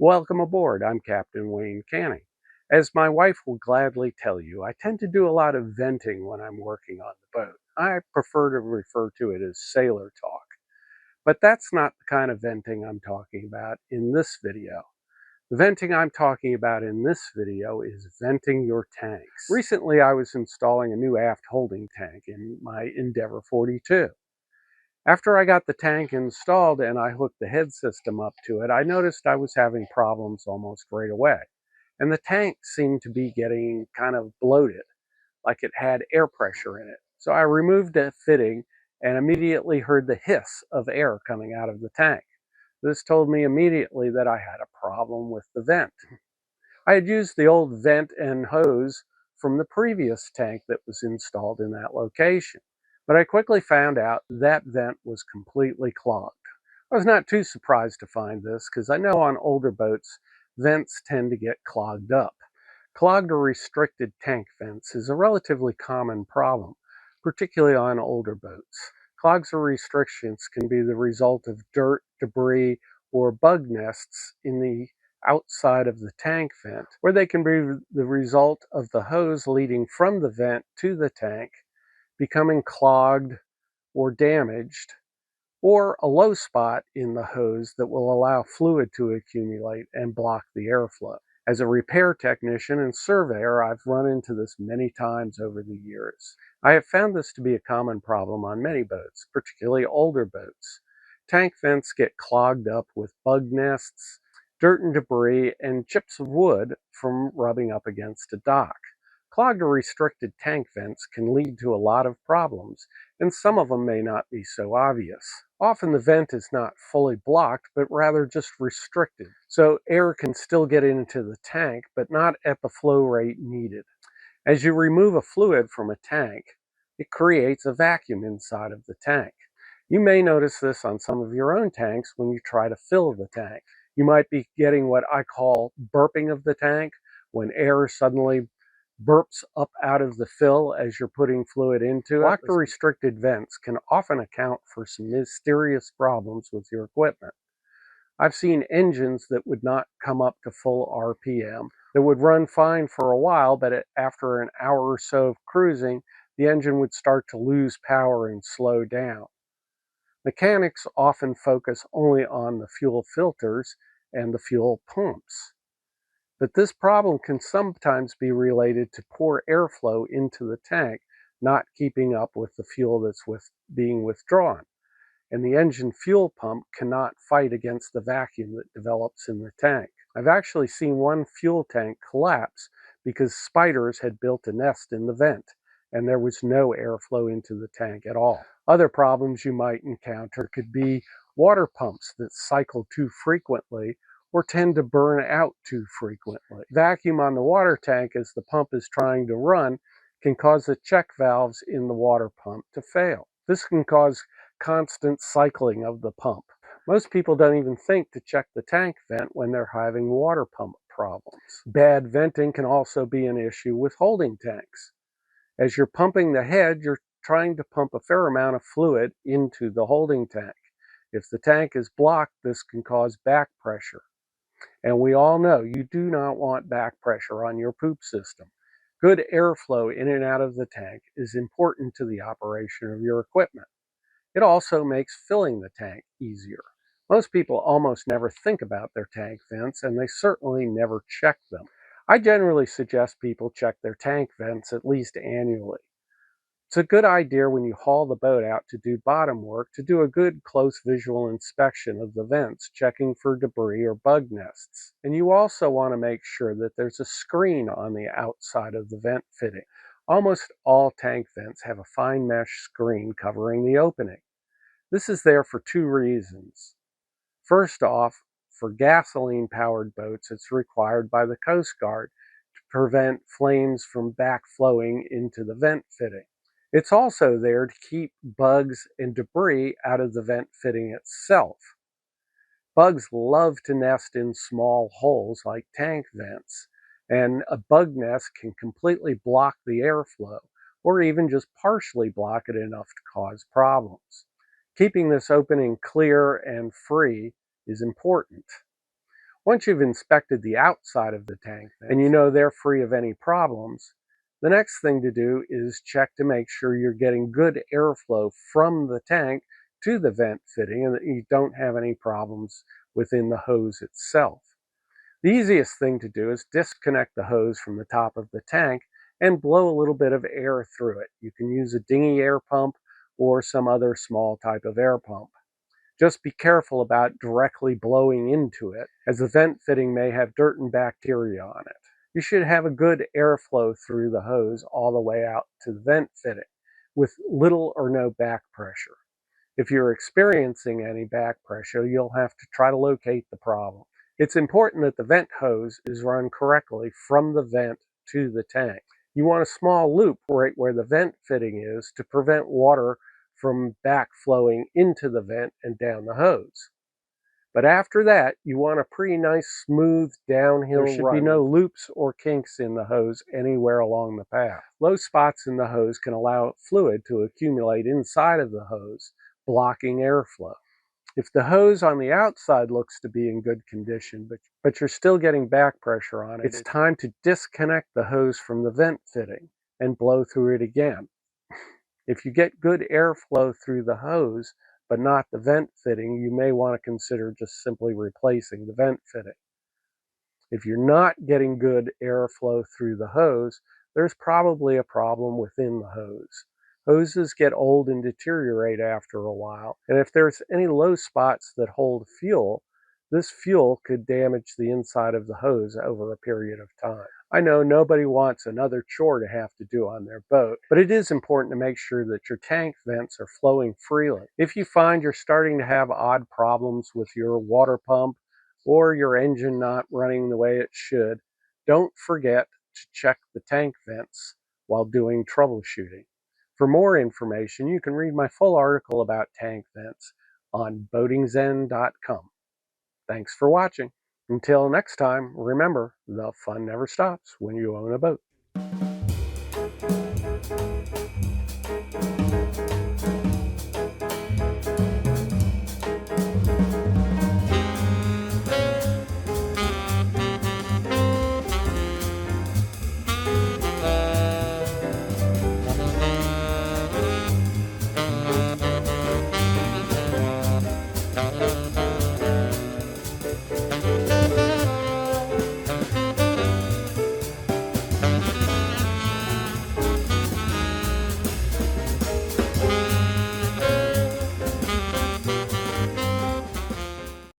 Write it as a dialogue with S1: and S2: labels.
S1: Welcome aboard. I'm Captain Wayne Canning. As my wife will gladly tell you, I tend to do a lot of venting when I'm working on the boat. I prefer to refer to it as sailor talk. But that's not the kind of venting I'm talking about in this video. The venting I'm talking about in this video is venting your tanks. Recently, I was installing a new aft holding tank in my Endeavour 42. After I got the tank installed and I hooked the head system up to it, I noticed I was having problems almost right away. And the tank seemed to be getting kind of bloated, like it had air pressure in it. So I removed the fitting and immediately heard the hiss of air coming out of the tank. This told me immediately that I had a problem with the vent. I had used the old vent and hose from the previous tank that was installed in that location, but I quickly found out that vent was completely clogged. I was not too surprised to find this because I know on older boats, vents tend to get clogged up. Clogged or restricted tank vents is a relatively common problem, particularly on older boats. Clogs or restrictions can be the result of dirt, debris, or bug nests in the outside of the tank vent, or they can be the result of the hose leading from the vent to the tank becoming clogged or damaged, or a low spot in the hose that will allow fluid to accumulate and block the airflow. As a repair technician and surveyor, I've run into this many times over the years. I have found this to be a common problem on many boats, particularly older boats. Tank vents get clogged up with bug nests, dirt and debris, and chips of wood from rubbing up against a dock. Clogged or restricted tank vents can lead to a lot of problems, and some of them may not be so obvious. Often the vent is not fully blocked, but rather just restricted, so air can still get into the tank, but not at the flow rate needed. As you remove a fluid from a tank, it creates a vacuum inside of the tank. You may notice this on some of your own tanks when you try to fill the tank. You might be getting what I call burping of the tank, when air suddenly burps up out of the fill as you're putting fluid into it. Blocked or restricted vents can often account for some mysterious problems with your equipment. I've seen engines that would not come up to full RPM, that would run fine for a while, but after an hour or so of cruising, the engine would start to lose power and slow down. Mechanics often focus only on the fuel filters and the fuel pumps. But this problem can sometimes be related to poor airflow into the tank, not keeping up with the fuel that's being withdrawn. And the engine fuel pump cannot fight against the vacuum that develops in the tank. I've actually seen one fuel tank collapse because spiders had built a nest in the vent, and there was no airflow into the tank at all. Other problems you might encounter could be water pumps that cycle too frequently or tend to burn out too frequently. Vacuum on the water tank as the pump is trying to run can cause the check valves in the water pump to fail. This can cause constant cycling of the pump. Most people don't even think to check the tank vent when they're having water pump problems. Bad venting can also be an issue with holding tanks. As you're pumping the head, you're trying to pump a fair amount of fluid into the holding tank. If the tank is blocked, this can cause back pressure. And we all know you do not want back pressure on your poop system. Good airflow in and out of the tank is important to the operation of your equipment. It also makes filling the tank easier. Most people almost never think about their tank vents, and they certainly never check them. I generally suggest people check their tank vents at least annually. It's a good idea when you haul the boat out to do bottom work to do a good close visual inspection of the vents, checking for debris or bug nests. And you also want to make sure that there's a screen on the outside of the vent fitting. Almost all tank vents have a fine mesh screen covering the opening. This is there for two reasons. First off, for gasoline-powered boats, it's required by the Coast Guard to prevent flames from backflowing into the vent fitting. It's also there to keep bugs and debris out of the vent fitting itself. Bugs love to nest in small holes like tank vents, and a bug nest can completely block the airflow, or even just partially block it enough to cause problems. Keeping this opening clear and free is important. Once you've inspected the outside of the tank and you know they're free of any problems, the next thing to do is check to make sure you're getting good airflow from the tank to the vent fitting and that you don't have any problems within the hose itself. The easiest thing to do is disconnect the hose from the top of the tank and blow a little bit of air through it. You can use a dinghy air pump or some other small type of air pump. Just be careful about directly blowing into it, as the vent fitting may have dirt and bacteria on it. You should have a good airflow through the hose all the way out to the vent fitting, with little or no back pressure. If you're experiencing any back pressure, you'll have to try to locate the problem. It's important that the vent hose is run correctly from the vent to the tank. You want a small loop right where the vent fitting is to prevent water from backflowing into the vent and down the hose. But after that, you want a pretty nice, smooth, downhill run. There should be no loops or kinks in the hose anywhere along the path. Low spots in the hose can allow fluid to accumulate inside of the hose, blocking airflow. If the hose on the outside looks to be in good condition, but you're still getting back pressure on it, it's time to disconnect the hose from the vent fitting and blow through it again. If you get good airflow through the hose, but not the vent fitting, you may want to consider just simply replacing the vent fitting. If you're not getting good airflow through the hose, there's probably a problem within the hose. Hoses get old and deteriorate after a while, and if there's any low spots that hold fuel, this fuel could damage the inside of the hose over a period of time. I know nobody wants another chore to have to do on their boat, but it is important to make sure that your tank vents are flowing freely. If you find you're starting to have odd problems with your water pump or your engine not running the way it should, don't forget to check the tank vents while doing troubleshooting. For more information, you can read my full article about tank vents on boatingzen.com. Thanks for watching. Until next time, remember, the fun never stops when you own a boat.